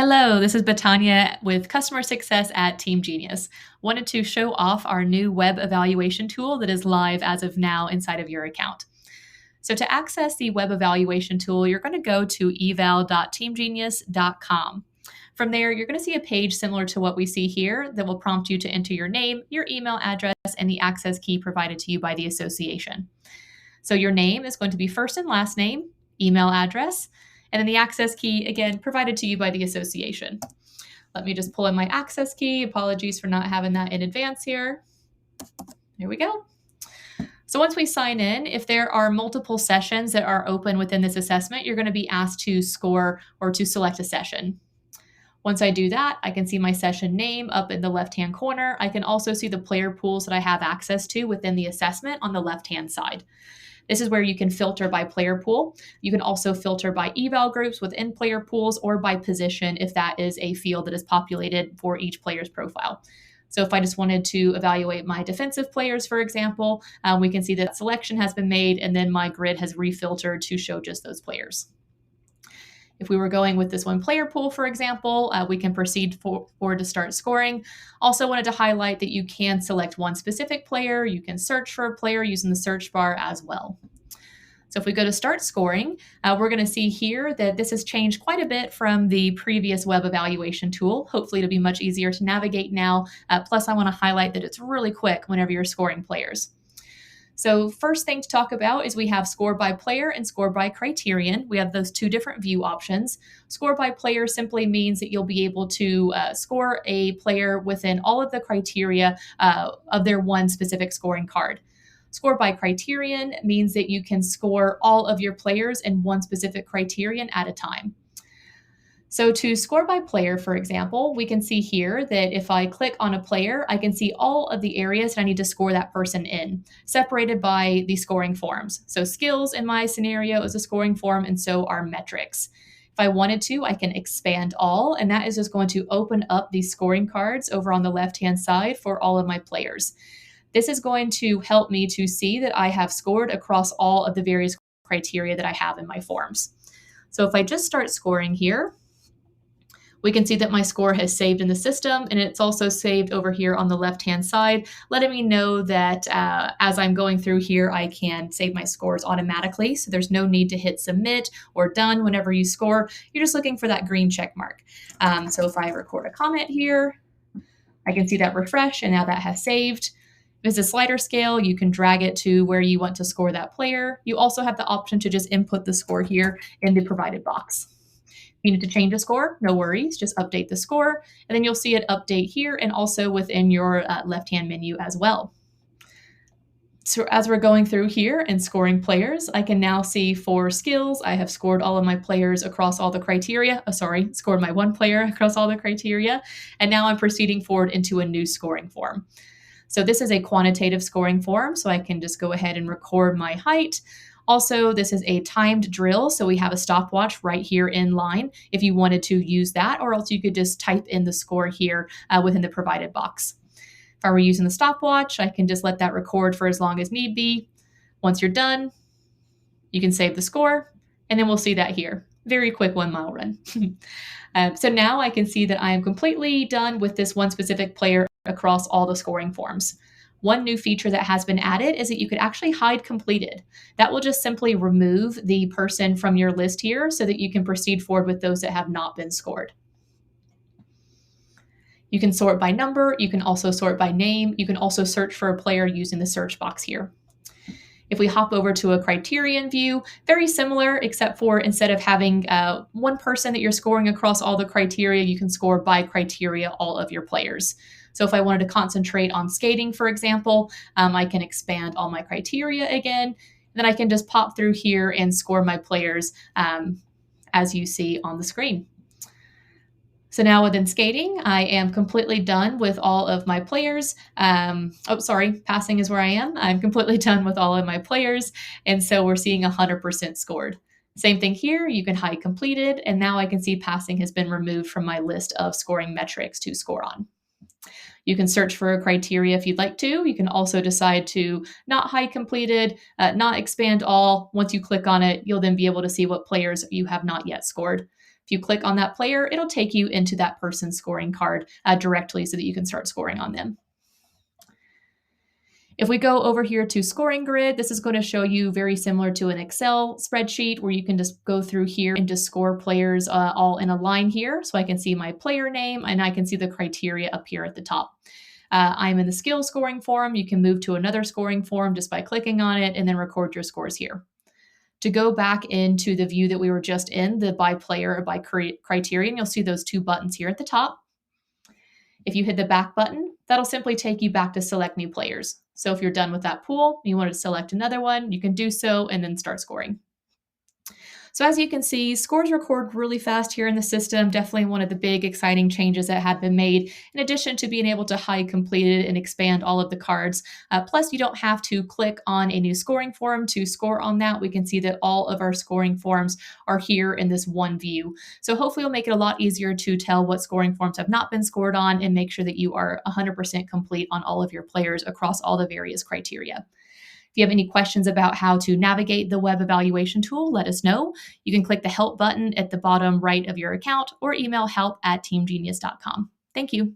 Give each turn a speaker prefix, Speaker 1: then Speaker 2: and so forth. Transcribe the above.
Speaker 1: Hello, this is Batanya with customer success at TeamGenius. Wanted to show off our new web evaluation tool that is live as of now inside of your account. So to access the web evaluation tool, you're going to go to eval.teamgenius.com. From there, you're going to see a page similar to what we see here that will prompt you to enter your name, your email address, and the access key provided to you by the association. So your name is going to be first and last name, email address, and then the access key, again, provided to you by the association. Let me just pull in my access key. Apologies for not having that in advance here. Here we go. So once we sign in, if there are multiple sessions that are open within this assessment, you're going to be asked to score or to select a session. Once I do that, I can see my session name up in the left-hand corner. I can also see the player pools that I have access to within the assessment on the left-hand side. This is where you can filter by player pool. You can also filter by eval groups within player pools or by position if that is a field that is populated for each player's profile. So if I just wanted to evaluate my defensive players, for example, we can see that selection has been made and then my grid has refiltered to show just those players. If we were going with this one player pool, for example, we can proceed forward to start scoring. Also wanted to highlight that you can select one specific player. You can search for a player using the search bar as well. So if we go to start scoring, we're going to see here that this has changed quite a bit from the previous web evaluation tool. Hopefully it'll be much easier to navigate now. Plus I want to highlight that it's really quick whenever you're scoring players. So first thing to talk about is we have score by player and score by criterion. We have those two different view options. Score by player simply means that you'll be able to score a player within all of the criteria of their one specific scoring card. Score by criterion means that you can score all of your players in one specific criterion at a time. So to score by player, for example, we can see here that if I click on a player, I can see all of the areas that I need to score that person in, separated by the scoring forms. So skills in my scenario is a scoring form, and so are metrics. If I wanted to, I can expand all, and that is just going to open up these scoring cards over on the left-hand side for all of my players. This is going to help me to see that I have scored across all of the various criteria that I have in my forms. So if I just start scoring here, we can see that my score has saved in the system, and it's also saved over here on the left-hand side, letting me know that as I'm going through here, I can save my scores automatically. So there's no need to hit submit or done whenever you score. You're just looking for that green check mark. So if I record a comment here, I can see that refresh, and now that has saved. If it's a slider scale, you can drag it to where you want to score that player. You also have the option to just input the score here in the provided box. If you need to change a score, no worries, just update the score, and then you'll see it update here and also within your left-hand menu as well. So as we're going through here and scoring players, I can now see for skills, I have scored all of my players across all the criteria. Scored my one player across all the criteria, and now I'm proceeding forward into a new scoring form. So this is a quantitative scoring form, so I can just go ahead and record my height. Also, this is a timed drill, so we have a stopwatch right here in line if you wanted to use that, or else you could just type in the score here within the provided box. If I were using the stopwatch, I can just let that record for as long as need be. Once you're done, you can save the score, and then we'll see that here. Very quick 1 mile run. So now I can see that I am completely done with this one specific player across all the scoring forms. One new feature that has been added is that you could actually hide completed. That will just simply remove the person from your list here so that you can proceed forward with those that have not been scored. You can sort by number. You can also sort by name. You can also search for a player using the search box here. If we hop over to a criterion view, very similar, except for instead of having one person that you're scoring across all the criteria, you can score by criteria all of your players. So if I wanted to concentrate on skating, for example, I can expand all my criteria again. Then I can just pop through here and score my players as you see on the screen. So now within skating, I am completely done with all of my players. Passing is where I am. I'm completely done with all of my players. And so we're seeing 100% scored. Same thing here, you can hide completed. And now I can see passing has been removed from my list of scoring metrics to score on. You can search for a criteria if you'd like to. You can also decide to not hide completed, not expand all. Once you click on it, you'll then be able to see what players you have not yet scored. If you click on that player, it'll take you into that person's scoring card directly so that you can start scoring on them. If we go over here to scoring grid, this is going to show you very similar to an Excel spreadsheet where you can just go through here and just score players all in a line here. So I can see my player name and I can see the criteria up here at the top. I'm in the skill scoring form. You can move to another scoring form just by clicking on it and then record your scores here. To go back into the view that we were just in, the by player or by criterion, you'll see those two buttons here at the top. If you hit the back button, that'll simply take you back to select new players. So if you're done with that pool, you want to select another one, you can do so and then start scoring. So as you can see, scores record really fast here in the system. Definitely one of the big exciting changes that had been made, in addition to being able to hide completed and expand all of the cards. Plus, you don't have to click on a new scoring form to score on that. We can see that all of our scoring forms are here in this one view. So hopefully it'll make it a lot easier to tell what scoring forms have not been scored on and make sure that you are 100% complete on all of your players across all the various criteria. If you have any questions about how to navigate the web evaluation tool, let us know. You can click the help button at the bottom right of your account or email help@teamgenius.com. Thank you.